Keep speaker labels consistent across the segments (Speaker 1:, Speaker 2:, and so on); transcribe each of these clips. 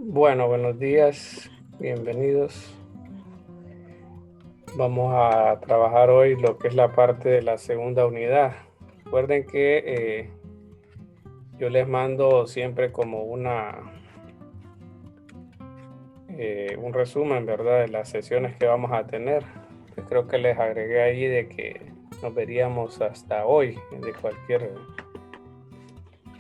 Speaker 1: Bueno, buenos días, bienvenidos. Vamos a trabajar hoy lo que es la parte de la segunda unidad. Recuerden que yo les mando siempre como un resumen, ¿verdad? De las sesiones que vamos a tener. Pues creo que les agregué ahí de que nos veríamos hasta hoy de cualquier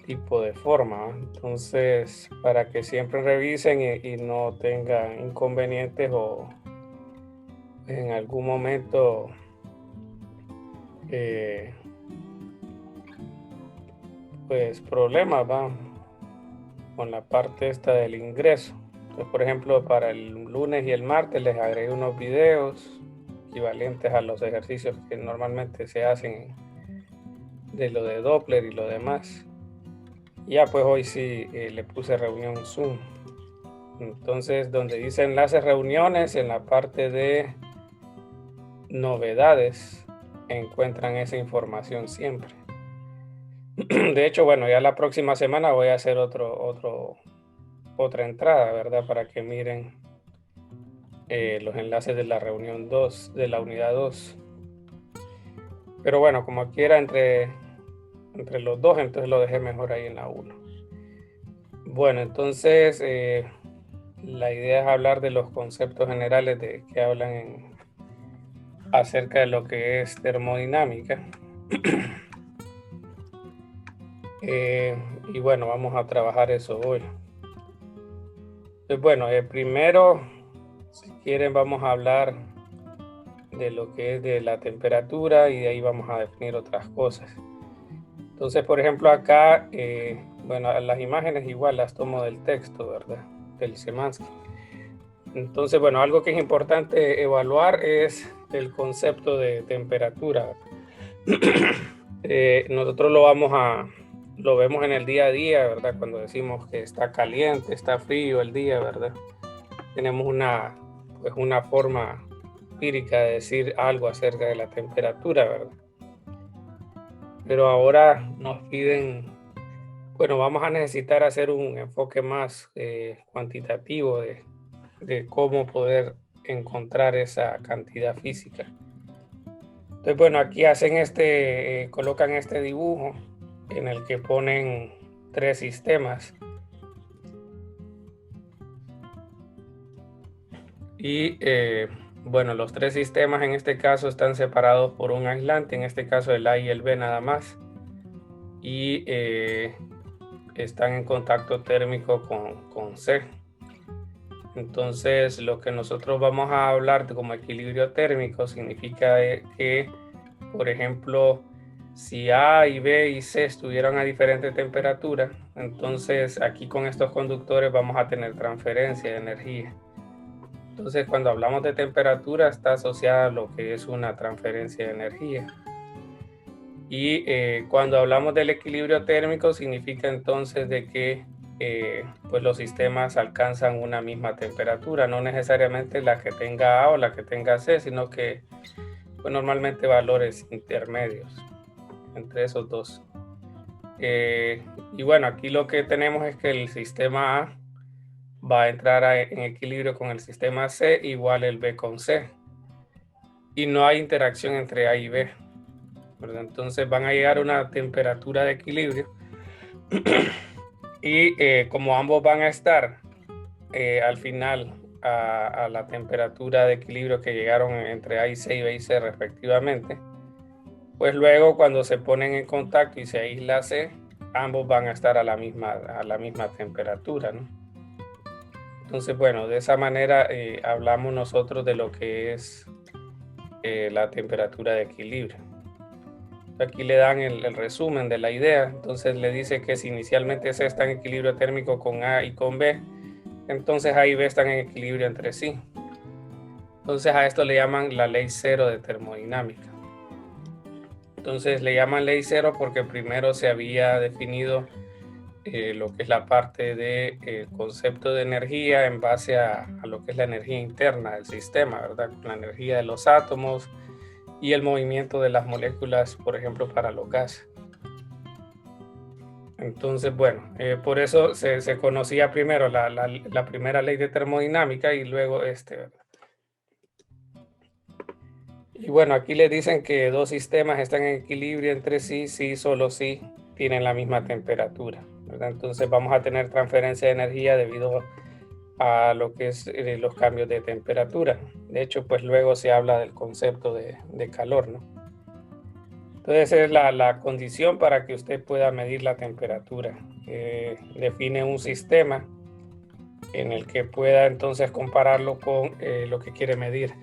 Speaker 1: tipo de forma, ¿va? Entonces, para que siempre revisen y no tengan inconvenientes o en algún momento eh, pues problemas van con la parte esta del ingreso. Entonces, por ejemplo, para el lunes y el martes les agregué unos videos equivalentes a los ejercicios que normalmente se hacen de lo de Doppler y lo demás. Ya pues hoy sí le puse reunión Zoom. Entonces, donde dice enlaces reuniones, en la parte de novedades encuentran esa información siempre. De hecho, bueno, ya la próxima semana voy a hacer otra entrada, ¿verdad? Para que miren los enlaces de la reunión 2 de la unidad 2. Pero bueno, como aquí era entre los dos, entonces lo dejé mejor ahí en la 1. Bueno, entonces la idea es hablar de los conceptos generales que hablan acerca de lo que es termodinámica. Eh, y bueno, vamos a trabajar eso hoy. Entonces, bueno, primero, si quieren, vamos a hablar de lo que es de la temperatura y de ahí vamos a definir otras cosas. Entonces, por ejemplo, acá, bueno, las imágenes igual las tomo del texto, ¿verdad? Del Semansky. Entonces, bueno, algo que es importante evaluar es el concepto de temperatura. Nosotros lo vemos en el día a día, ¿verdad? Cuando decimos que está caliente, está frío el día, ¿verdad? Tenemos pues una forma empírica de decir algo acerca de la temperatura, ¿verdad? Pero ahora nos piden, bueno, vamos a necesitar hacer un enfoque más cuantitativo de cómo poder encontrar esa cantidad física. Entonces, bueno, aquí colocan este dibujo en el que ponen tres sistemas y bueno, los tres sistemas en este caso están separados por un aislante, en este caso el A y el B nada más, y están en contacto térmico con C. Entonces, lo que nosotros vamos a hablar como equilibrio térmico significa que, por ejemplo, si A y B y C estuvieran a diferente temperatura, entonces aquí con estos conductores vamos a tener transferencia de energía. Entonces, cuando hablamos de temperatura, está asociada a lo que es una transferencia de energía. Y cuando hablamos del equilibrio térmico, significa entonces de que pues los sistemas alcanzan una misma temperatura, no necesariamente la que tenga A o la que tenga C, sino que pues, normalmente valores intermedios entre esos dos. Y bueno, aquí lo que tenemos es que el sistema A va a entrar en equilibrio con el sistema C igual el B con C. Y no hay interacción entre A y B, ¿verdad? Entonces van a llegar a una temperatura de equilibrio y como ambos van a estar al final a la temperatura de equilibrio que llegaron entre A y C y B y C respectivamente, pues luego cuando se ponen en contacto y se aísla C, ambos van a estar a la misma temperatura, ¿no? Entonces, bueno, de esa manera hablamos nosotros de lo que es la temperatura de equilibrio. Aquí le dan el resumen de la idea. Entonces le dice que si inicialmente C está en equilibrio térmico con A y con B, entonces A y B están en equilibrio entre sí. Entonces a esto le llaman la ley cero de termodinámica. Entonces le llaman ley cero porque primero se había definido lo que es la parte del concepto de energía en base a lo que es la energía interna del sistema, ¿verdad? La energía de los átomos y el movimiento de las moléculas, por ejemplo, para los gases. Entonces, bueno, por eso se conocía primero la primera ley de termodinámica y luego ¿verdad? Y bueno, aquí le dicen que dos sistemas están en equilibrio entre sí, sí, solo si tienen la misma temperatura, ¿verdad? Entonces vamos a tener transferencia de energía debido a lo que es los cambios de temperatura. De hecho, pues luego se habla del concepto de calor, ¿no? Entonces es la condición para que usted pueda medir la temperatura. Define un sistema en el que pueda entonces compararlo con lo que quiere medir.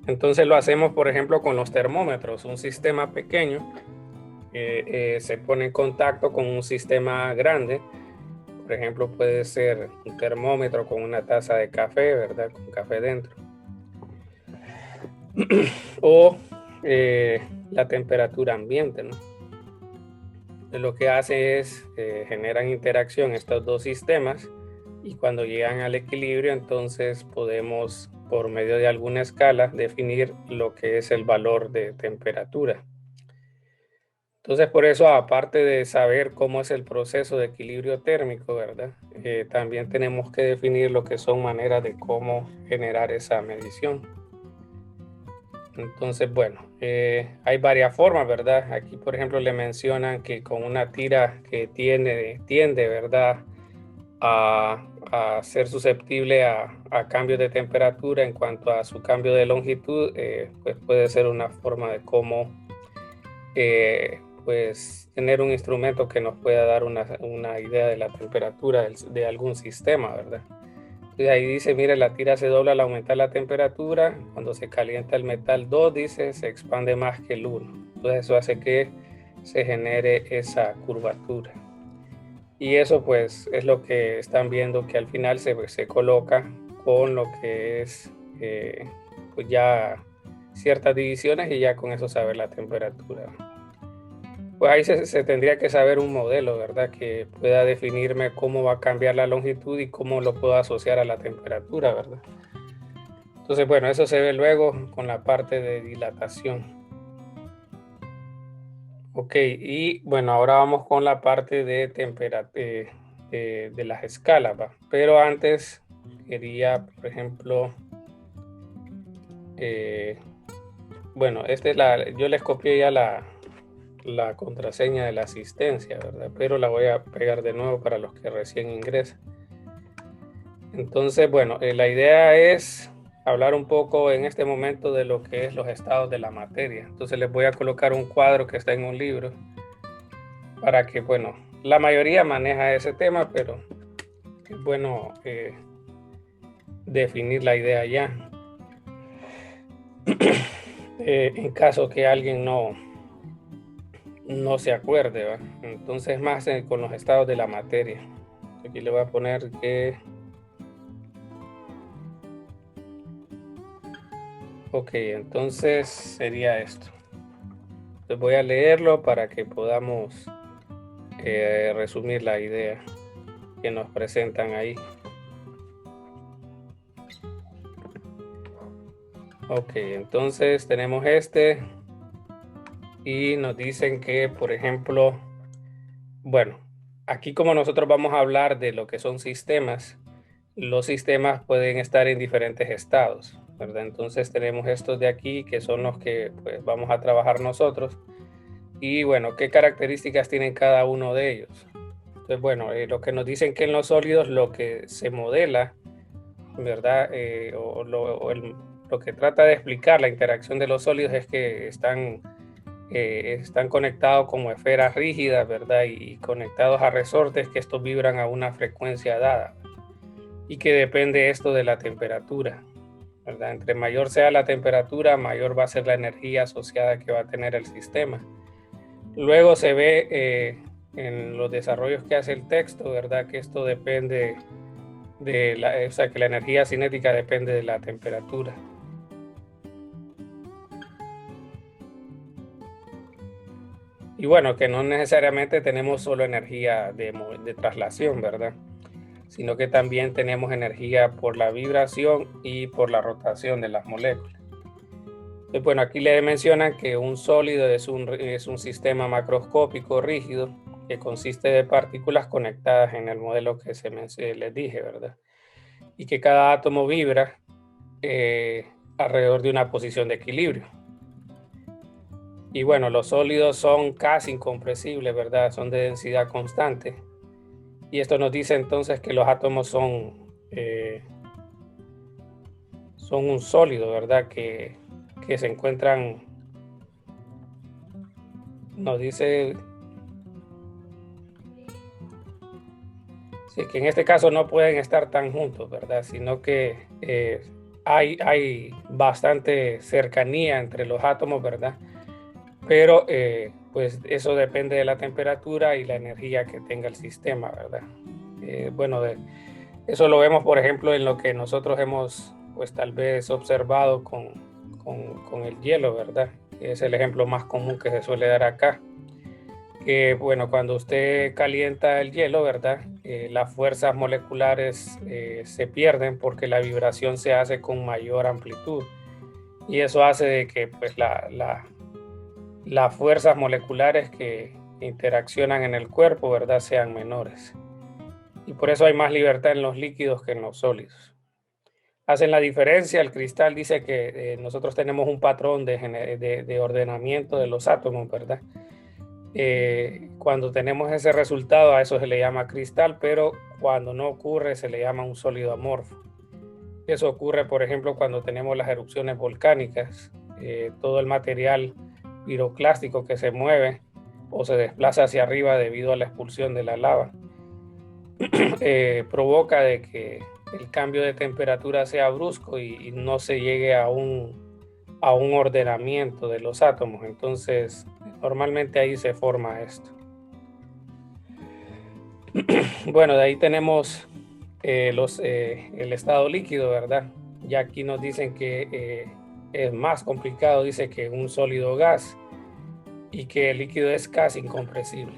Speaker 1: Entonces lo hacemos, por ejemplo, con los termómetros, un sistema pequeño que se pone en contacto con un sistema grande. Por ejemplo, puede ser un termómetro con una taza de café, ¿verdad? Con café dentro. O la temperatura ambiente, ¿no? Lo que hace es generan interacción estos dos sistemas y cuando llegan al equilibrio, entonces podemos, por medio de alguna escala, definir lo que es el valor de temperatura. Entonces, por eso, aparte de saber cómo es el proceso de equilibrio térmico, ¿verdad? También tenemos que definir lo que son maneras de cómo generar esa medición. Entonces, bueno, hay varias formas, ¿verdad? Aquí, por ejemplo, le mencionan que con una tira que tiende, ¿verdad? A ser susceptible a cambios de temperatura en cuanto a su cambio de longitud, pues puede ser una forma de cómo pues tener un instrumento que nos pueda dar una idea de la temperatura de algún sistema, ¿verdad? Entonces ahí dice, mire, la tira se dobla al aumentar la temperatura, cuando se calienta el metal 2, dice, se expande más que el 1. Entonces eso hace que se genere esa curvatura. Y eso pues es lo que están viendo que al final se coloca con lo que es pues ya ciertas divisiones y ya con eso saber la temperatura. Pues ahí se tendría que saber un modelo, ¿verdad? Que pueda definirme cómo va a cambiar la longitud y cómo lo puedo asociar a la temperatura, ¿verdad? Entonces, bueno, eso se ve luego con la parte de dilatación. Ok, y bueno, ahora vamos con la parte de de las escalas, ¿va? Pero antes quería, por ejemplo, eh, bueno, yo les copié ya la contraseña de la asistencia, ¿verdad? Pero la voy a pegar de nuevo para los que recién ingresan. Entonces, bueno, la idea es hablar un poco en este momento de lo que es los estados de la materia. Entonces les voy a colocar un cuadro que está en un libro para que, bueno, la mayoría maneja ese tema, pero es bueno definir la idea ya. En caso que alguien no se acuerde, ¿va? Entonces más con los estados de la materia. Aquí le voy a poner que... Ok, entonces sería esto. Les voy a leerlo para que podamos resumir la idea que nos presentan ahí. Ok, entonces tenemos este y nos dicen que, por ejemplo, bueno, aquí como nosotros vamos a hablar de lo que son sistemas, los sistemas pueden estar en diferentes estados, ¿verdad? Entonces tenemos estos de aquí que son los que pues vamos a trabajar nosotros y bueno, ¿qué características tienen cada uno de ellos? Entonces, bueno, lo que nos dicen que en los sólidos lo que se modela, ¿verdad? Lo que trata de explicar la interacción de los sólidos es que están conectados como esferas rígidas, ¿verdad? Y conectados a resortes que estos vibran a una frecuencia dada y que depende esto de la temperatura, ¿verdad? Entre mayor sea la temperatura, mayor va a ser la energía asociada que va a tener el sistema. Luego se ve en los desarrollos que hace el texto, ¿verdad? Que esto depende o sea, que la energía cinética depende de la temperatura. Y bueno, que no necesariamente tenemos solo energía de traslación, ¿verdad? sino que también tenemos energía por la vibración y por la rotación de las moléculas. Entonces, bueno, aquí le mencionan que un sólido es un sistema macroscópico rígido que consiste de partículas conectadas en el modelo que les dije, ¿verdad? Y que cada átomo vibra alrededor de una posición de equilibrio. Y bueno, los sólidos son casi incompresibles, ¿verdad? Son de densidad constante. Y esto nos dice entonces que los átomos son un sólido, ¿verdad? Que se encuentran, nos dice, sí, que en este caso no pueden estar tan juntos, ¿verdad? Sino que hay bastante cercanía entre los átomos, ¿verdad? Pero pues eso depende de la temperatura y la energía que tenga el sistema, ¿verdad? Bueno, eso lo vemos, por ejemplo, en lo que nosotros hemos, pues tal vez observado con el hielo, ¿verdad? Que es el ejemplo más común que se suele dar acá. Que bueno, cuando usted calienta el hielo, ¿verdad? Las fuerzas moleculares se pierden porque la vibración se hace con mayor amplitud. Y eso hace de que pues las fuerzas moleculares que interaccionan en el cuerpo, ¿verdad?, sean menores. Y por eso hay más libertad en los líquidos que en los sólidos. Hacen la diferencia. El cristal dice que nosotros tenemos un patrón de ordenamiento de los átomos, ¿verdad? Cuando tenemos ese resultado, a eso se le llama cristal, pero cuando no ocurre se le llama un sólido amorfo. Eso ocurre, por ejemplo, cuando tenemos las erupciones volcánicas. Todo el material piroclástico que se mueve o se desplaza hacia arriba debido a la expulsión de la lava provoca de que el cambio de temperatura sea brusco y no se llegue a un ordenamiento de los átomos. Entonces, normalmente ahí se forma esto. Bueno, de ahí tenemos el estado líquido, ¿verdad? Ya aquí nos dicen que es más complicado, dice que un sólido gas, y que el líquido es casi incompresible.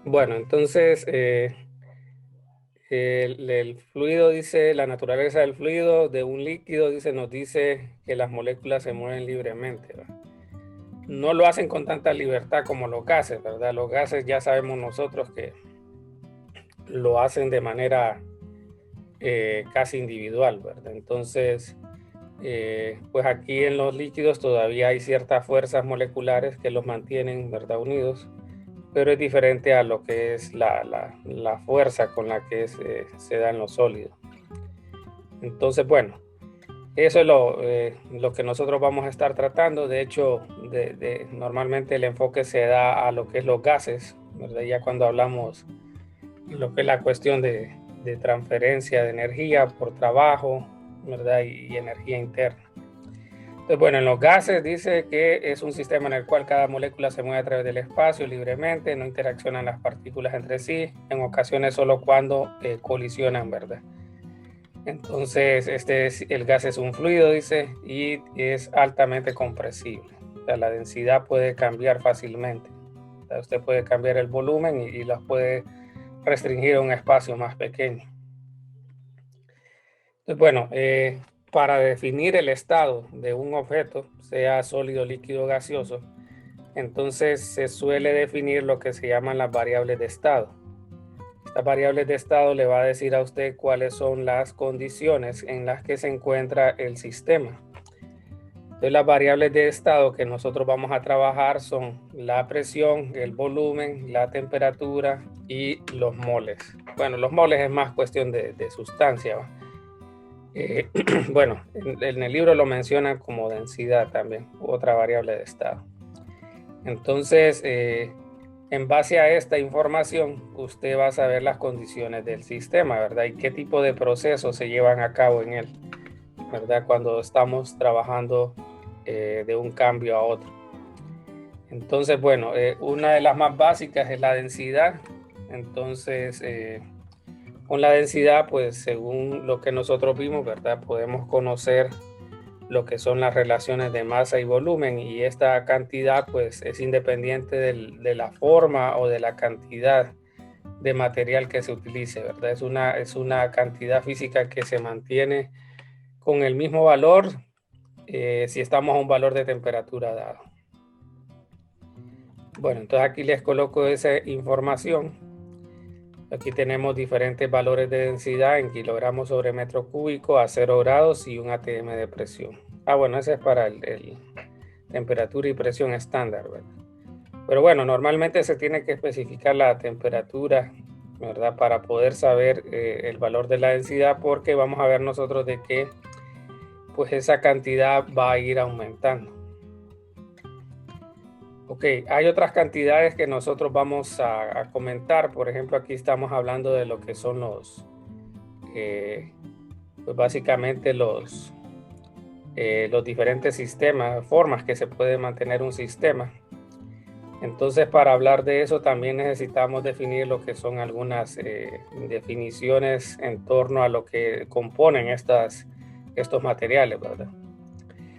Speaker 1: Bueno, entonces el fluido dice, la naturaleza del fluido de un líquido dice, nos dice que las moléculas se mueven libremente, ¿verdad? No lo hacen con tanta libertad como los gases, ¿verdad? Los gases ya sabemos nosotros que lo hacen de manera casi individual, ¿verdad? Entonces, pues aquí en los líquidos todavía hay ciertas fuerzas moleculares que los mantienen, ¿verdad?, unidos, pero es diferente a lo que es la fuerza con la que se da en los sólidos. Entonces, bueno, eso es lo que nosotros vamos a estar tratando. De hecho, normalmente el enfoque se da a lo que es los gases, ¿verdad? Ya cuando hablamos de lo que es la cuestión de transferencia de energía por trabajo, ¿verdad? Y energía interna. Entonces, bueno, en los gases dice que es un sistema en el cual cada molécula se mueve a través del espacio libremente, no interaccionan las partículas entre sí, en ocasiones solo cuando colisionan, ¿verdad? Entonces, el gas es un fluido, dice, y es altamente compresible. O sea, la densidad puede cambiar fácilmente. O sea, usted puede cambiar el volumen y las puede restringir a un espacio más pequeño. Entonces, bueno, para definir el estado de un objeto, sea sólido, líquido o gaseoso, entonces se suele definir lo que se llaman las variables de estado. Estas variables de estado le va a decir a usted cuáles son las condiciones en las que se encuentra el sistema. Entonces, las variables de estado que nosotros vamos a trabajar son la presión, el volumen, la temperatura y los moles. Bueno, los moles es más cuestión de sustancia, ¿va? Bueno, en el libro lo mencionan como densidad también, otra variable de estado. Entonces, en base a esta información, usted va a saber las condiciones del sistema, ¿verdad? Y qué tipo de procesos se llevan a cabo en él, ¿verdad? Cuando estamos trabajando de un cambio a otro. Entonces, bueno, una de las más básicas es la densidad. Entonces, con la densidad, pues según lo que nosotros vimos, ¿verdad? Podemos conocer lo que son las relaciones de masa y volumen, y esta cantidad pues es independiente de la forma o de la cantidad de material que se utilice, ¿verdad? Es una cantidad física que se mantiene con el mismo valor si estamos a un valor de temperatura dado. Bueno, entonces aquí les coloco esa información. Aquí tenemos diferentes valores de densidad en kilogramos sobre metro cúbico a 0 grados y un atm de presión. Bueno, ese es para el temperatura y presión estándar, ¿verdad? Pero bueno, normalmente se tiene que especificar la temperatura, ¿verdad? Para poder saber el valor de la densidad, porque vamos a ver nosotros de que pues esa cantidad va a ir aumentando. Ok, hay otras cantidades que nosotros vamos a comentar. Por ejemplo, aquí estamos hablando de lo que son pues básicamente los diferentes sistemas, formas que se puede mantener un sistema. Entonces, para hablar de eso también necesitamos definir lo que son algunas definiciones en torno a lo que componen estos materiales, ¿verdad?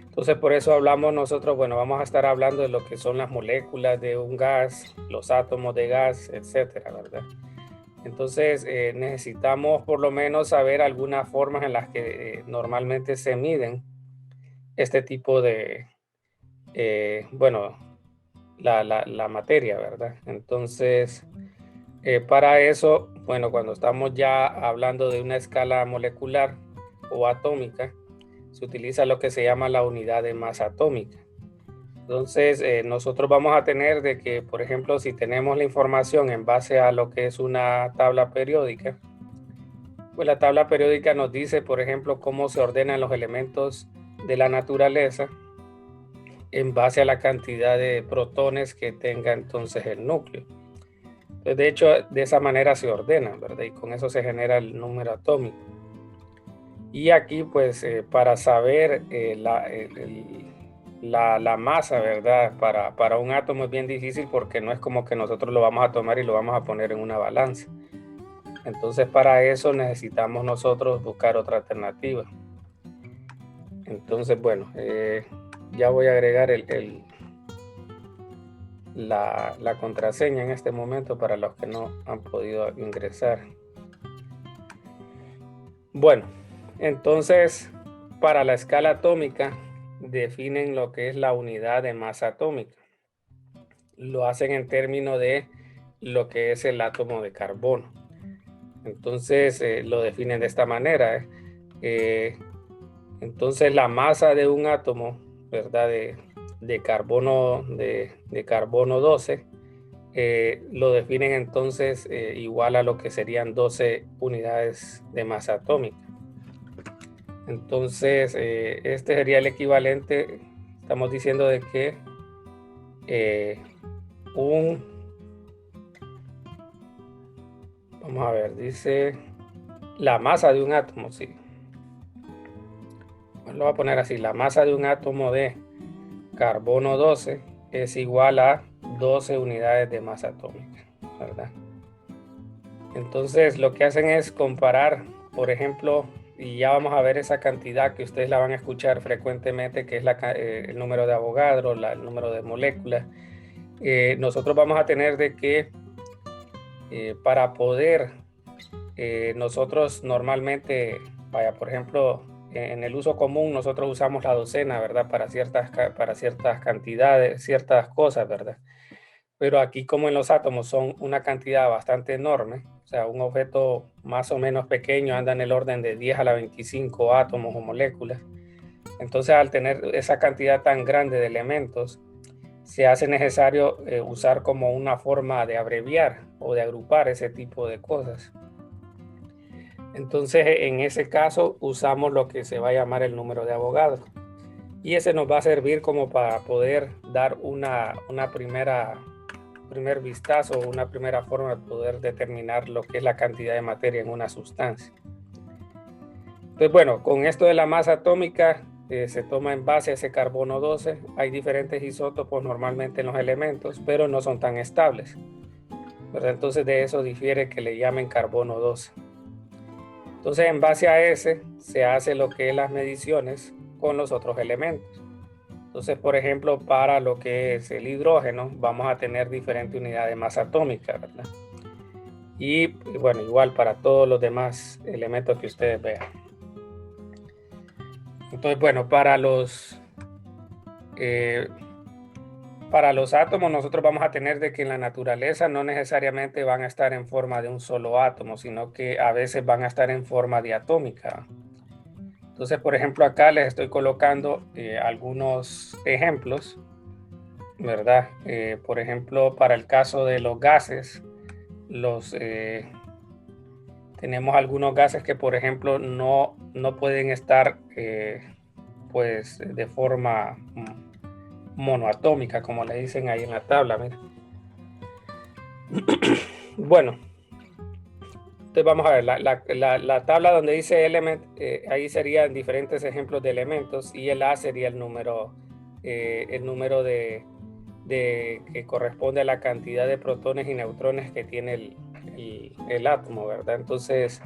Speaker 1: Entonces, por eso hablamos nosotros, bueno, vamos a estar hablando de lo que son las moléculas de un gas, los átomos de gas, etcétera, ¿verdad? Entonces, necesitamos por lo menos saber algunas formas en las que normalmente se miden este tipo de, bueno, la materia, ¿verdad? Entonces, para eso, bueno, cuando estamos ya hablando de una escala molecular o atómica, se utiliza lo que se llama la unidad de masa atómica. Entonces, nosotros vamos a tener de que, por ejemplo, si tenemos la información en base a lo que es una tabla periódica, pues la tabla periódica nos dice, por ejemplo, cómo se ordenan los elementos de la naturaleza en base a la cantidad de protones que tenga entonces el núcleo. Entonces, de hecho, de esa manera se ordenan, ¿verdad? Y con eso se genera el número atómico. Y aquí, pues, para saber la masa, ¿verdad? Para un átomo es bien difícil, porque no es como que nosotros lo vamos a tomar y lo vamos a poner en una balanza. Entonces, para eso necesitamos nosotros buscar otra alternativa. Entonces, bueno, ya voy a agregar la contraseña en este momento para los que no han podido ingresar. Bueno, entonces para la escala atómica definen lo que es la unidad de masa atómica. Lo hacen en términos de lo que es el átomo de carbono. Entonces lo definen de esta manera. Entonces la masa de un átomo, ¿verdad? De carbono 12, lo definen entonces igual a lo que serían 12 unidades de masa atómica. Entonces, este sería el equivalente. Estamos diciendo de que vamos a ver, dice la masa de un átomo, sí. Lo voy a poner así: la masa de un átomo de carbono 12 es igual a 12 unidades de masa atómica, ¿verdad? Entonces, lo que hacen es comparar, por ejemplo, y ya vamos a ver esa cantidad que ustedes la van a escuchar frecuentemente, que es el número de Avogadro, el número de moléculas. Nosotros vamos a tener de que para poder nosotros normalmente, vaya, por ejemplo, en el uso común nosotros usamos la docena, ¿verdad? Para ciertas cantidades, ciertas cosas, ¿verdad? Pero aquí, como en los átomos son una cantidad bastante enorme, o sea, un objeto más o menos pequeño anda en el orden de 10 a la 25 átomos o moléculas. Entonces, al tener esa cantidad tan grande de elementos, se hace necesario usar como una forma de abreviar o de agrupar ese tipo de cosas. Entonces, en ese caso, usamos lo que se va a llamar el número de Avogadro. Y ese nos va a servir como para poder dar una primer vistazo, una primera forma de poder determinar lo que es la cantidad de materia en una sustancia. Entonces, bueno, con esto de la masa atómica, se toma en base a ese carbono 12. Hay diferentes isótopos normalmente en los elementos, pero no son tan estables, ¿verdad? Entonces de eso difiere que le llamen carbono 12. Entonces en base a ese se hace lo que es las mediciones con los otros elementos. Entonces, por ejemplo, para lo que es el hidrógeno, vamos a tener diferente unidad de masa atómica, ¿verdad? Y bueno, igual para todos los demás elementos que ustedes vean. Entonces, bueno, para los átomos nosotros vamos a tener de que en la naturaleza no necesariamente van a estar en forma de un solo átomo, sino que a veces van a estar en forma diatómica. Entonces, por ejemplo, acá les estoy colocando algunos ejemplos, ¿verdad? Por ejemplo, para el caso de los gases, tenemos algunos gases que, por ejemplo, no pueden estar pues de forma monoatómica, como le dicen ahí en la tabla. Mira. Bueno, entonces vamos a ver, la tabla donde dice element, ahí serían diferentes ejemplos de elementos y el A sería el número de que corresponde a la cantidad de protones y neutrones que tiene el átomo, ¿verdad? Entonces,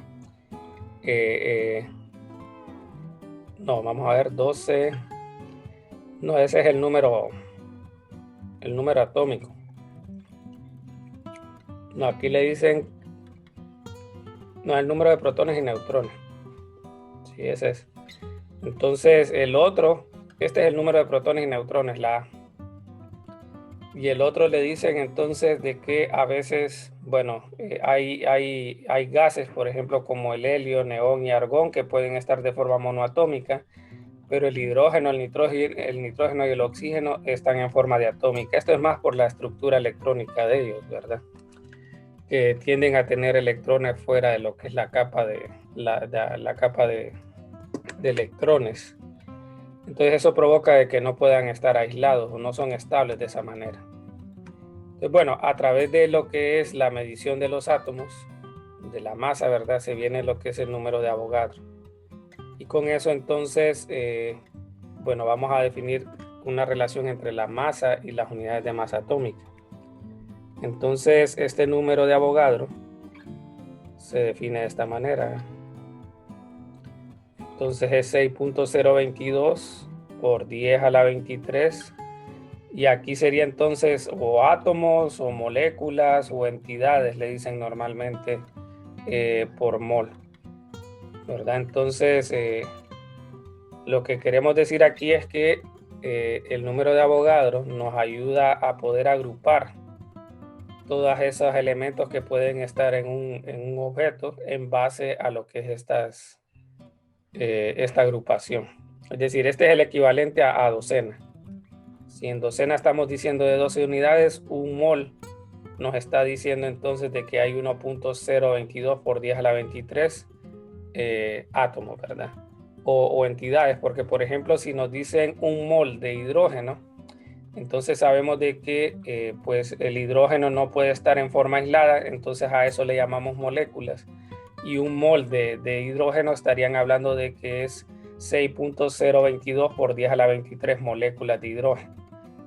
Speaker 1: no, vamos a ver, 12, no, ese es el número atómico. No, aquí le dicen, no, el número de protones y neutrones. Sí, ese es. Entonces, el otro, este es el número de protones y neutrones, la A. Y el otro le dicen entonces de que a veces, bueno, hay gases, por ejemplo, como el helio, neón y argón, que pueden estar de forma monoatómica, pero el hidrógeno, el nitrógeno y el oxígeno están en forma diatómica. Esto es más por la estructura electrónica de ellos, ¿verdad? Que tienden a tener electrones fuera de lo que es la capa de electrones. Entonces eso provoca de que no puedan estar aislados o no son estables de esa manera. Entonces, bueno, a través de lo que es la medición de los átomos, de la masa, ¿verdad? Se viene lo que es el número de Avogadro. Y con eso entonces, bueno, vamos a definir una relación entre la masa y las unidades de masa atómica. Entonces, este número de Avogadro se define de esta manera. Entonces es 6.022 por 10 a la 23. Y aquí sería entonces o átomos o moléculas o entidades, le dicen normalmente por mol, ¿verdad? Entonces, lo que queremos decir aquí es que el número de Avogadro nos ayuda a poder agrupar todos esos elementos que pueden estar en un objeto en base a lo que es esta agrupación. Es decir, este es el equivalente a docena. Si en docena estamos diciendo de 12 unidades, un mol nos está diciendo entonces de que hay 1.022 por 10 a la 23 átomos, ¿verdad? O entidades, porque por ejemplo, si nos dicen un mol de hidrógeno, entonces sabemos de que pues el hidrógeno no puede estar en forma aislada, entonces a eso le llamamos moléculas. Y un mol de hidrógeno estarían hablando de que es 6.022 por 10 a la 23 moléculas de hidrógeno.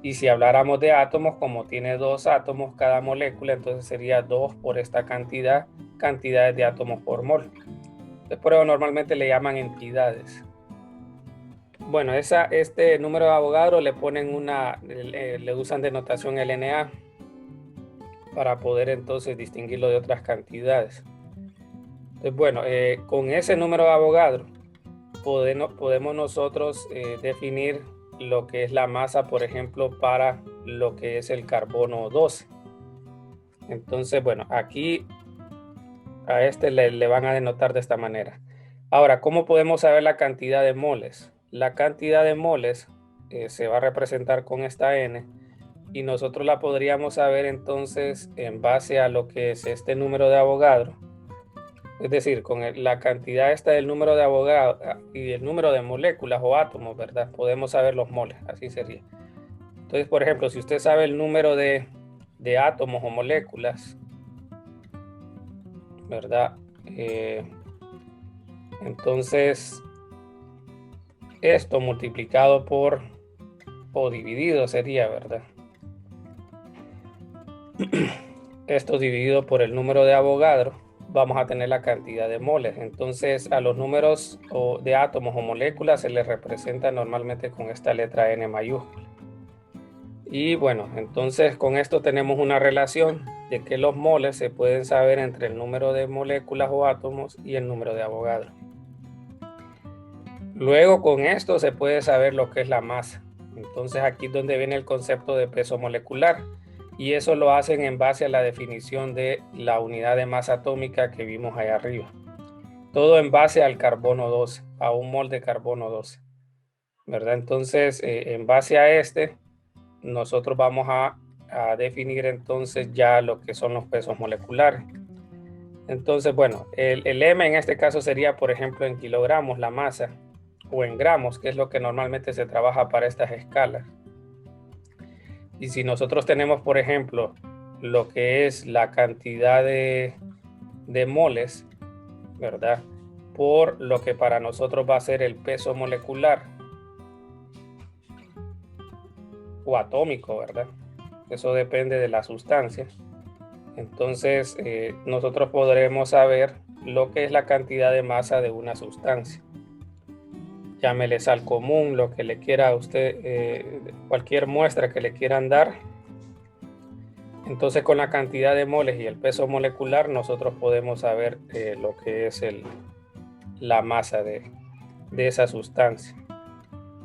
Speaker 1: Y si habláramos de átomos, como tiene 2 átomos cada molécula, entonces sería 2 por esta cantidades de átomos por mol. Por eso normalmente le llaman entidades. Bueno, este número de Avogadro le ponen le usan denotación LNA para poder entonces distinguirlo de otras cantidades. Entonces, bueno, con ese número de Avogadro podemos nosotros definir lo que es la masa, por ejemplo, para lo que es el carbono 12. Entonces, bueno, aquí a este le van a denotar de esta manera. Ahora, ¿cómo podemos saber la cantidad de moles? La cantidad de moles se va a representar con esta N y nosotros la podríamos saber entonces en base a lo que es este número de Avogadro. Es decir, con la cantidad esta del número de Avogadro y el número de moléculas o átomos, ¿verdad? Podemos saber los moles, así sería. Entonces, por ejemplo, si usted sabe el número de átomos o moléculas, ¿verdad? Entonces, esto multiplicado por, o dividido sería, ¿verdad? Esto dividido por el número de Avogadro, vamos a tener la cantidad de moles. Entonces, a los números de átomos o moléculas se les representa normalmente con esta letra N mayúscula. Y bueno, entonces con esto tenemos una relación de que los moles se pueden saber entre el número de moléculas o átomos y el número de Avogadro. Luego con esto se puede saber lo que es la masa. Entonces aquí es donde viene el concepto de peso molecular. Y eso lo hacen en base a la definición de la unidad de masa atómica que vimos ahí arriba. Todo en base al carbono 12, a un mol de carbono 12, ¿verdad? Entonces, en base a este, nosotros vamos a definir entonces ya lo que son los pesos moleculares. Entonces, bueno, el M en este caso sería, por ejemplo, en kilogramos la masa, o en gramos, que es lo que normalmente se trabaja para estas escalas. Y si nosotros tenemos, por ejemplo, lo que es la cantidad de moles, ¿verdad? Por lo que para nosotros va a ser el peso molecular o atómico, ¿verdad? Eso depende de la sustancia. Entonces, nosotros podremos saber lo que es la cantidad de masa de una sustancia. Llámele sal común, lo que le quiera a usted, cualquier muestra que le quieran dar. Entonces, con la cantidad de moles y el peso molecular, nosotros podemos saber lo que es la masa de esa sustancia.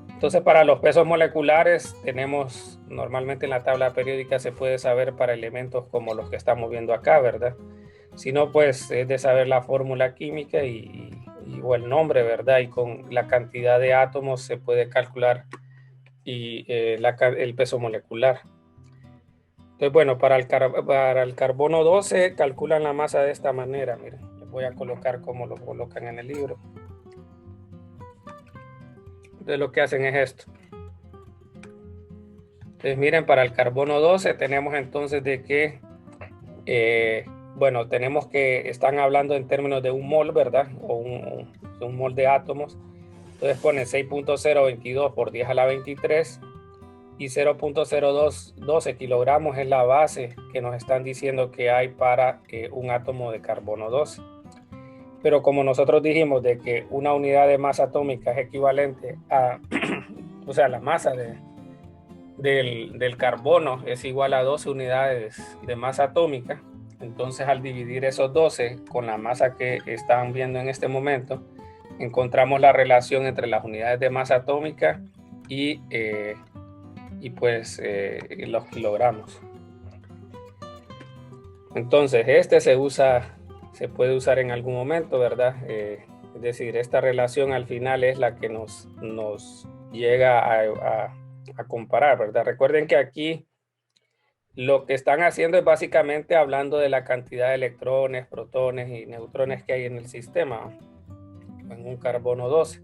Speaker 1: Entonces, para los pesos moleculares, tenemos normalmente en la tabla periódica se puede saber para elementos como los que estamos viendo acá, ¿verdad? Si no, pues es de saber la fórmula química o el nombre, ¿verdad? Y con la cantidad de átomos se puede calcular el peso molecular. Entonces, bueno, para el carbono 12 calculan la masa de esta manera. Miren, les voy a colocar como lo colocan en el libro. Entonces, lo que hacen es esto. Entonces, miren, para el carbono 12 tenemos entonces de que, bueno, tenemos que están hablando en términos de un mol, ¿verdad? O un mol de átomos. Entonces ponen 6.022 por 10 a la 23 y 0.0212 kilogramos es la base que nos están diciendo que hay para un átomo de carbono 12. Pero como nosotros dijimos de que una unidad de masa atómica es equivalente a, o sea, la masa del carbono es igual a 12 unidades de masa atómica, entonces al dividir esos 12 con la masa que están viendo en este momento, encontramos la relación entre las unidades de masa atómica y los kilogramos. Entonces este se puede usar en algún momento, ¿verdad? Es decir, esta relación al final es la que nos llega a comparar, ¿verdad? Recuerden que aquí lo que están haciendo es básicamente hablando de la cantidad de electrones, protones y neutrones que hay en el sistema, en un carbono 12.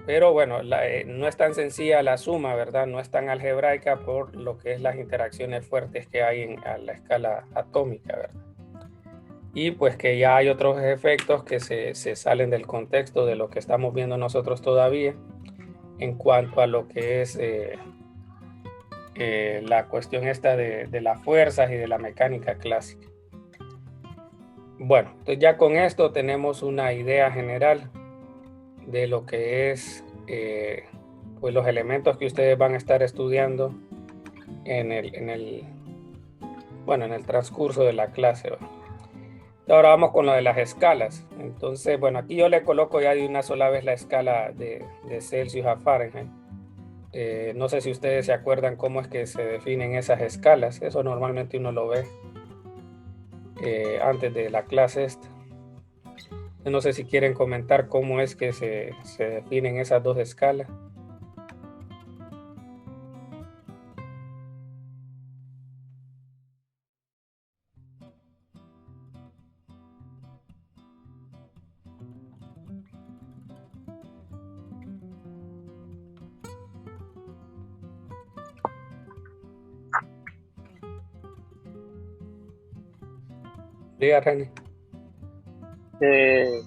Speaker 1: Pero bueno, no es tan sencilla la suma, ¿verdad? No es tan algebraica por lo que es las interacciones fuertes que hay a la escala atómica, ¿verdad? Y pues que ya hay otros efectos que se salen del contexto de lo que estamos viendo nosotros todavía en cuanto a lo que es la cuestión esta de las fuerzas y de la mecánica clásica. Bueno, entonces ya con esto tenemos una idea general de lo que es pues los elementos que ustedes van a estar estudiando en el transcurso de la clase. Ahora vamos con lo de las escalas. Entonces, bueno, aquí yo le coloco ya de una sola vez la escala de Celsius a Fahrenheit. No sé si ustedes se acuerdan cómo es que se definen esas escalas. Eso normalmente uno lo ve antes de la clase esta. No sé si quieren comentar cómo es que se definen esas dos escalas. Diga, René.
Speaker 2: Eh,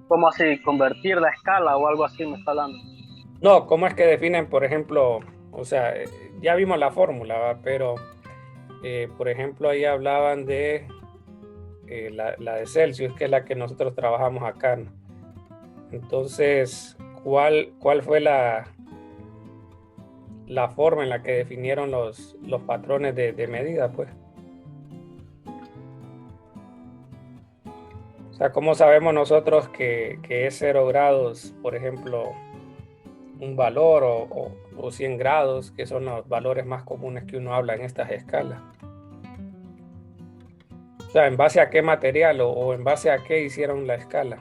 Speaker 2: ¿Cómo así? ¿Convertir la escala o algo así me está hablando?
Speaker 1: No, ¿cómo es que definen, por ejemplo, o sea, ya vimos la fórmula, ¿va? Pero, por ejemplo, ahí hablaban de la de Celsius, que es la que nosotros trabajamos acá, ¿no? Entonces, ¿cuál fue la forma en la que definieron los patrones de medida, pues? O sea, ¿cómo sabemos nosotros que es 0 grados, por ejemplo, un valor o 100 grados, que son los valores más comunes que uno habla en estas escalas? O sea, ¿en base a qué material o en base a qué hicieron la escala?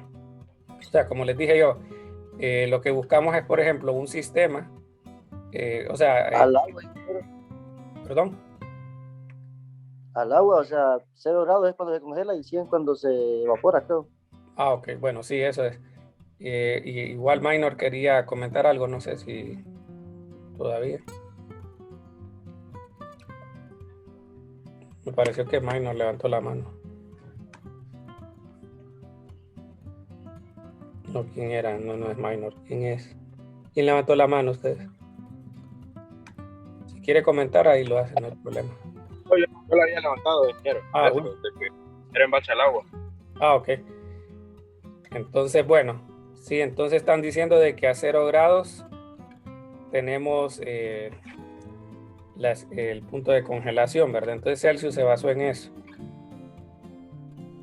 Speaker 1: O sea, como les dije yo, lo que buscamos es, por ejemplo, un sistema, o sea,
Speaker 3: Al agua,
Speaker 1: perdón.
Speaker 3: al agua, o sea, 0 grados es cuando se congela y 100 cuando se evapora, creo.
Speaker 1: Ah, ok, bueno, sí, eso es. Y igual Minor quería comentar algo, no sé si todavía. Me pareció que Minor levantó la mano. No, ¿quién era? No, no es Minor. ¿Quién es? ¿Quién levantó la mano ustedes? Si quiere comentar, ahí lo hace, no hay problema.
Speaker 4: Yo la había levantado de enero,
Speaker 1: Ah,
Speaker 4: eso,
Speaker 1: bueno.
Speaker 4: de que era en base al agua.
Speaker 1: Ah, ok. Entonces, bueno, sí, entonces están diciendo de que a 0 grados tenemos el punto de congelación, ¿verdad? Entonces Celsius se basó en eso.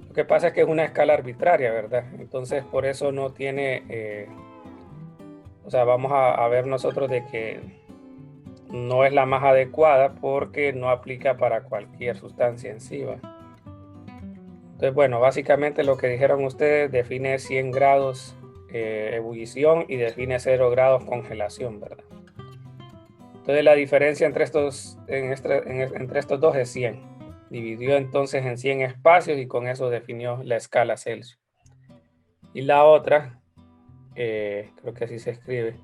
Speaker 1: Lo que pasa es que es una escala arbitraria, ¿verdad? Entonces por eso no tiene, o sea, vamos a ver nosotros de que no es la más adecuada porque no aplica para cualquier sustancia en sí, ¿va? Entonces, bueno, básicamente lo que dijeron ustedes define 100 grados ebullición y define 0 grados congelación, ¿verdad? Entonces la diferencia entre entre estos dos es 100. Dividió entonces en 100 espacios y con eso definió la escala Celsius. Y la otra, creo que así se escribe,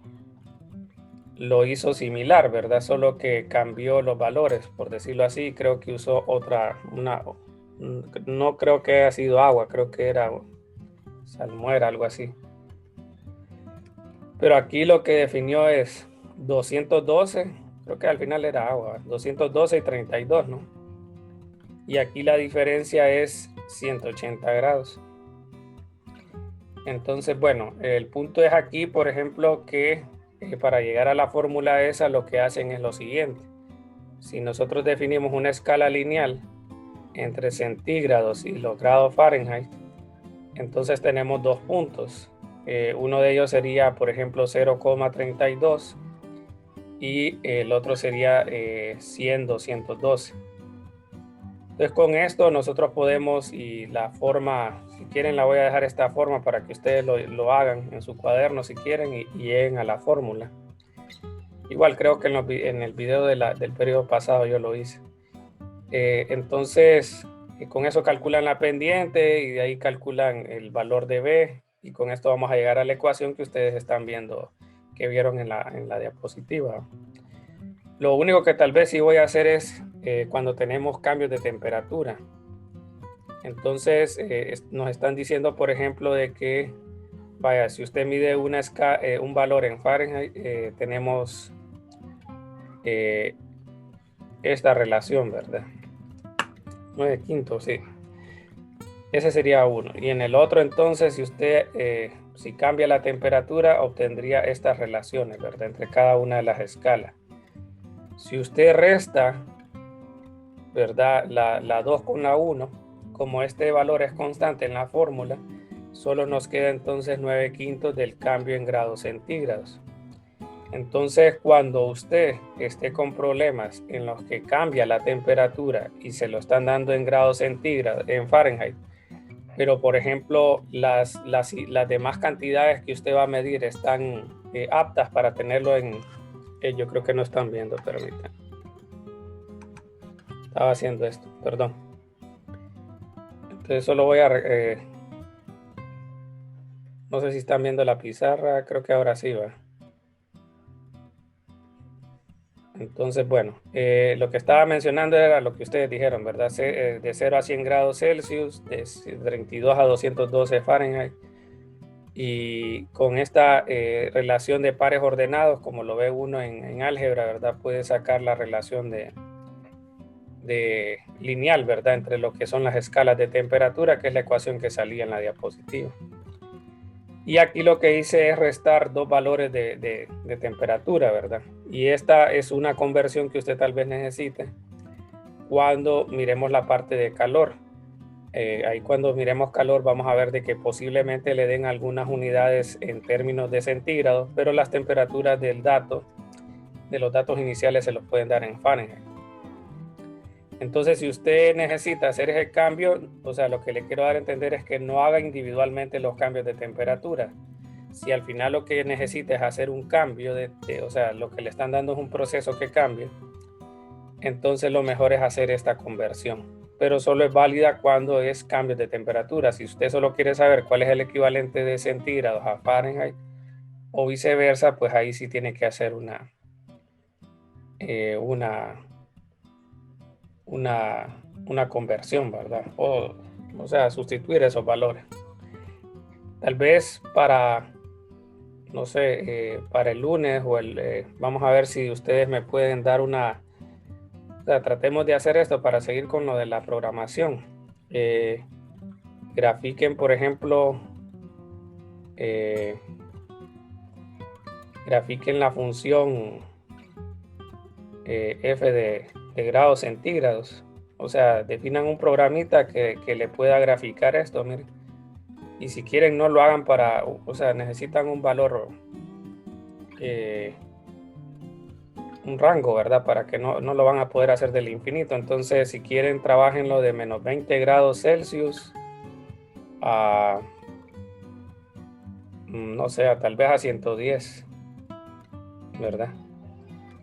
Speaker 1: lo hizo similar, ¿verdad? Solo que cambió los valores, por decirlo así. Creo que usó no creo que haya sido agua, creo que era salmuera, algo así. Pero aquí lo que definió es 212, creo que al final era agua, 212 y 32, ¿no? Y aquí la diferencia es 180 grados. Entonces, bueno, el punto es aquí, por ejemplo, que para llegar a la fórmula esa lo que hacen es lo siguiente. Si nosotros definimos una escala lineal entre centígrados y los grados Fahrenheit, entonces tenemos dos puntos. Uno de ellos sería, por ejemplo, 0,32 y el otro sería 100, 212. Entonces con esto nosotros podemos, y la forma, si quieren la voy a dejar esta forma para que ustedes lo hagan en su cuaderno si quieren y lleguen a la fórmula. Igual creo que en el video del periodo pasado yo lo hice. Entonces con eso calculan la pendiente y de ahí calculan el valor de B y con esto vamos a llegar a la ecuación que ustedes están viendo, que vieron en la diapositiva. Lo único que tal vez sí voy a hacer es cuando tenemos cambios de temperatura. Entonces nos están diciendo, por ejemplo, de que, vaya, si usted mide un valor en Fahrenheit, tenemos esta relación, ¿verdad? 9 quintos, sí. Ese sería uno. Y en el otro, entonces, si usted, si cambia la temperatura, obtendría estas relaciones, ¿verdad? Entre cada una de las escalas. Si usted resta, ¿verdad? La 2 con la 1, como este valor es constante en la fórmula, solo nos queda entonces 9 quintos del cambio en grados centígrados. Entonces, cuando usted esté con problemas en los que cambia la temperatura y se lo están dando en grados centígrados, en Fahrenheit, pero por ejemplo, las demás cantidades que usted va a medir están aptas para tenerlo yo creo que no están viendo, permítanme. Estaba haciendo esto, perdón. Entonces solo voy a... no sé si están viendo la pizarra, creo que ahora sí va. Entonces, bueno, lo que estaba mencionando era lo que ustedes dijeron, ¿verdad? De 0 a 100 grados Celsius, de 32 a 212 Fahrenheit Y con esta relación de pares ordenados, como lo ve uno en álgebra, ¿verdad? Puede sacar la relación de lineal, ¿verdad? Entre lo que son las escalas de temperatura, que es la ecuación que salía en la diapositiva. Y aquí lo que hice es restar dos valores de temperatura, ¿verdad? Y esta es una conversión que usted tal vez necesite cuando miremos la parte de calor. Ahí cuando miremos calor vamos a ver de que posiblemente le den algunas unidades en términos de centígrados, pero las temperaturas de los datos iniciales se los pueden dar en Fahrenheit. Entonces, si usted necesita hacer ese cambio, o sea, lo que le quiero dar a entender es que no haga individualmente los cambios de temperatura. Si al final lo que necesita es hacer un cambio, o sea, lo que le están dando es un proceso que cambie, entonces lo mejor es hacer esta conversión. Pero solo es válida cuando es cambios de temperatura. Si usted solo quiere saber cuál es el equivalente de centígrados a Fahrenheit o viceversa, pues ahí sí tiene que hacer una conversión, ¿verdad? O sea, sustituir esos valores. Tal vez para, no sé, para el lunes o vamos a ver si ustedes me pueden dar una, o sea, tratemos de hacer esto para seguir con lo de la programación. Grafiquen, por ejemplo, grafiquen la función f de grados centígrados. O sea, definan un programita que le pueda graficar esto, miren. Y si quieren no lo hagan o sea, necesitan un valor, un rango, ¿verdad? Para que no lo van a poder hacer del infinito. Entonces, si quieren, trabajenlo de menos 20 grados Celsius a, no sé, tal vez a 110, ¿verdad?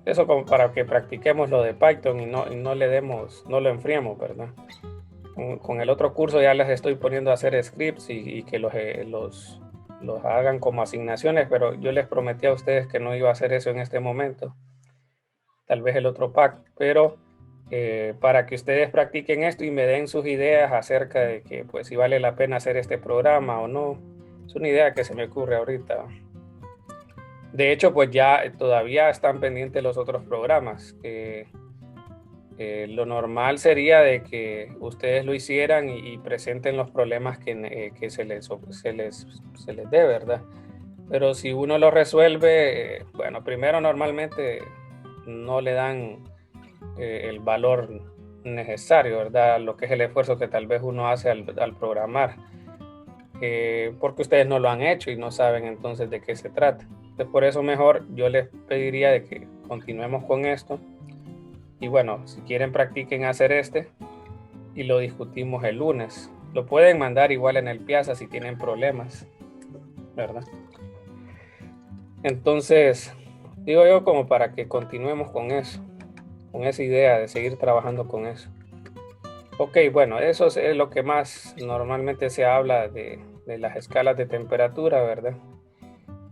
Speaker 1: Eso como para que practiquemos lo de Python y no le demos, no lo enfriemos, ¿verdad? Con el otro curso ya les estoy poniendo a hacer scripts y que los hagan como asignaciones, pero yo les prometí a ustedes que no iba a hacer eso en este momento. Tal vez el otro pack, pero para que ustedes practiquen esto y me den sus ideas acerca de que pues si vale la pena hacer este programa o no. Es una idea que se me ocurre ahorita. De hecho, pues ya todavía están pendientes los otros programas. Lo normal sería de que ustedes lo hicieran y presenten los problemas que se les dé, ¿verdad? Pero si uno lo resuelve, bueno, primero normalmente no le dan el valor necesario, ¿verdad? Lo que es el esfuerzo que tal vez uno hace al programar. Porque ustedes no lo han hecho y no saben entonces de qué se trata. Entonces, por eso mejor yo les pediría de que continuemos con esto. Y bueno, si quieren practiquen hacer y lo discutimos el lunes. Lo pueden mandar igual en el Piazza si tienen problemas, ¿verdad? Entonces, digo yo como para que continuemos con eso, con esa idea de seguir trabajando con eso. Ok, bueno, eso es lo que más normalmente se habla de las escalas de temperatura, ¿verdad?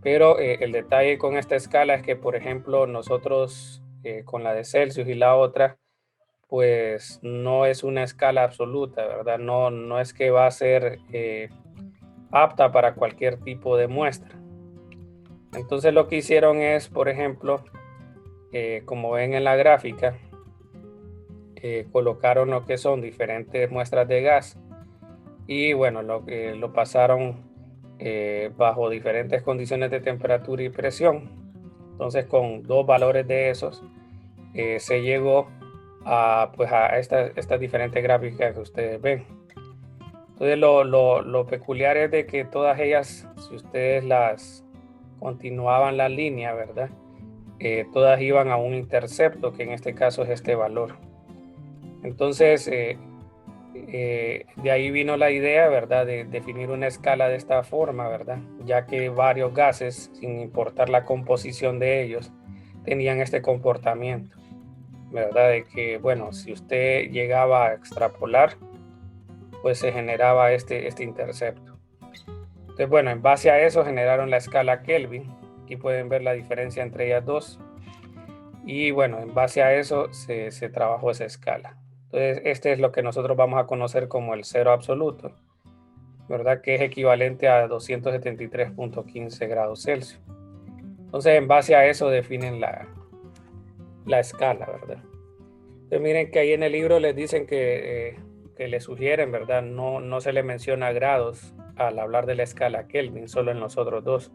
Speaker 1: Pero el detalle con esta escala es que, por ejemplo, nosotros con la de Celsius y la otra, pues no es una escala absoluta, ¿verdad? No es que va a ser apta para cualquier tipo de muestra. Entonces lo que hicieron es, por ejemplo, como ven en la gráfica, colocaron lo que son diferentes muestras de gas y bueno, lo pasaron bajo diferentes condiciones de temperatura y presión. Entonces con dos valores de esos se llegó a estas diferentes gráficas que ustedes ven. Entonces lo peculiar es de que todas ellas, si ustedes las continuaban la línea, ¿verdad? Todas iban a un intercepto, que en este caso es este valor. Entonces, de ahí vino la idea, ¿verdad? De definir una escala de esta forma, ¿verdad? Ya que varios gases, sin importar la composición de ellos, tenían este comportamiento, ¿verdad? De que, bueno, si usted llegaba a extrapolar, pues se generaba este intercepto. Entonces, bueno, en base a eso generaron la escala Kelvin. Aquí pueden ver la diferencia entre ellas dos. Y bueno, en base a eso se trabajó esa escala. Entonces, este es lo que nosotros vamos a conocer como el cero absoluto. ¿verdad? Que es equivalente a 273.15 grados Celsius. Entonces, en base a eso definen la escala, ¿verdad? Entonces, miren que ahí en el libro les dicen que le sugieren, ¿verdad? No se le menciona grados al hablar de la escala Kelvin, solo en los otros dos.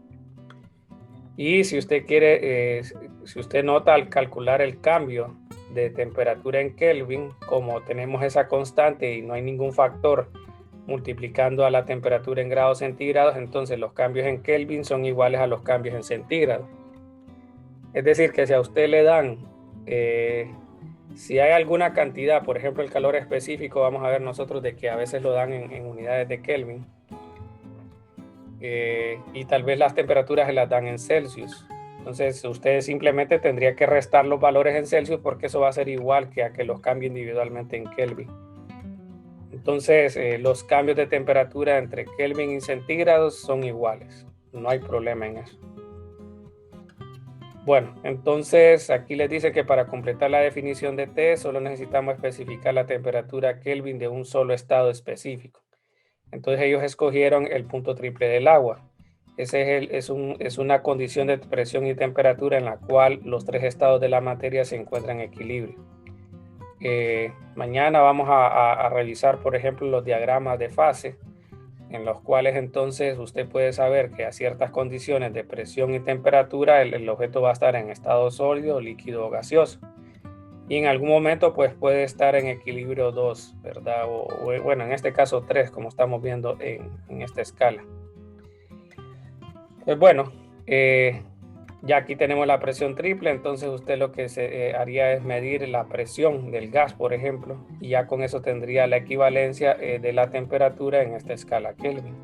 Speaker 1: Y si usted quiere, si usted nota al calcular el cambio de temperatura en Kelvin, como tenemos esa constante y no hay ningún factor multiplicando a la temperatura en grados centígrados, entonces los cambios en Kelvin son iguales a los cambios en centígrados. Es decir, que si a usted le dan, si hay alguna cantidad, por ejemplo el calor específico, vamos a ver nosotros de que a veces lo dan en unidades de Kelvin, y tal vez las temperaturas se las dan en Celsius. Entonces usted simplemente tendría que restar los valores en Celsius porque eso va a ser igual que a que los cambie individualmente en Kelvin. Entonces los cambios de temperatura entre Kelvin y centígrados son iguales. No hay problema en eso. Bueno, entonces aquí les dice que para completar la definición de T solo necesitamos especificar la temperatura Kelvin de un solo estado específico. Entonces ellos escogieron el punto triple del agua. Ese es una condición de presión y temperatura en la cual los tres estados de la materia se encuentran en equilibrio. Mañana vamos a revisar, por ejemplo, los diagramas de fase, en los cuales entonces usted puede saber que a ciertas condiciones de presión y temperatura el objeto va a estar en estado sólido, líquido o gaseoso. Y en algún momento pues puede estar en equilibrio 2, ¿verdad? O bueno, en este caso 3, como estamos viendo en esta escala. Pues bueno, ya aquí tenemos la presión triple, entonces usted lo que haría es medir la presión del gas, por ejemplo, y ya con eso tendría la equivalencia de la temperatura en esta escala Kelvin.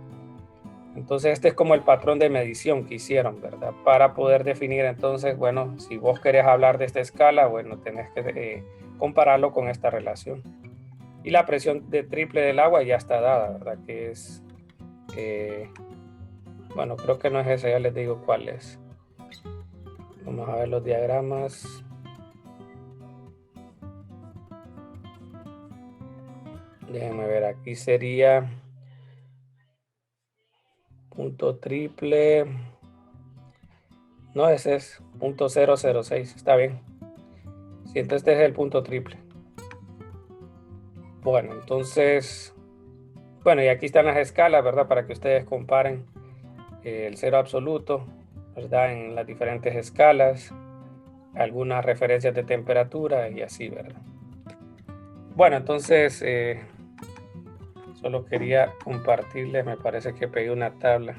Speaker 1: Entonces este es como el patrón de medición que hicieron, ¿verdad? Para poder definir entonces, bueno, si vos querés hablar de esta escala, bueno, tenés que compararlo con esta relación. Y la presión de triple del agua ya está dada, ¿verdad? Que es, bueno, creo que no es esa, ya les digo cuál es. Vamos a ver los diagramas. Déjenme ver, aquí sería punto triple. No, ese es punto 006, está bien. Sí, entonces este es el punto triple. Bueno, entonces, bueno, y aquí están las escalas, ¿verdad? Para que ustedes comparen el cero absoluto, ¿verdad? En las diferentes escalas, algunas referencias de temperatura y así, ¿verdad? Bueno, entonces, solo quería compartirles, me parece que pegué una tabla.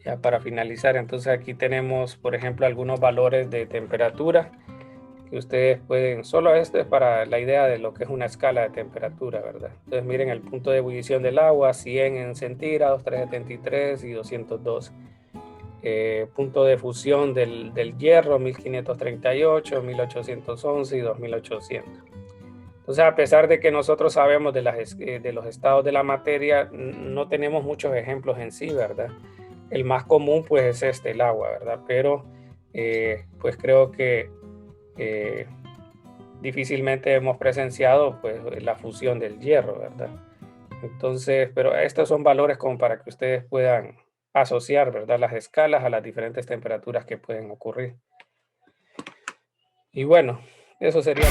Speaker 1: Ya para finalizar, entonces aquí tenemos, por ejemplo, algunos valores de temperatura que ustedes pueden, solo esto es para la idea de lo que es una escala de temperatura, ¿verdad? Entonces miren el punto de ebullición del agua, 100 en centígrados, 373 y 202. Punto de fusión del hierro, 1538, 1811 y 2800. Entonces, a pesar de que nosotros sabemos de los estados de la materia, no tenemos muchos ejemplos en sí, ¿verdad? El más común pues es el agua, ¿verdad? Pero pues creo que difícilmente hemos presenciado pues la fusión del hierro, ¿verdad? Entonces, pero estos son valores como para que ustedes puedan asociar, ¿verdad? Las escalas a las diferentes temperaturas que pueden ocurrir. Y bueno, eso sería.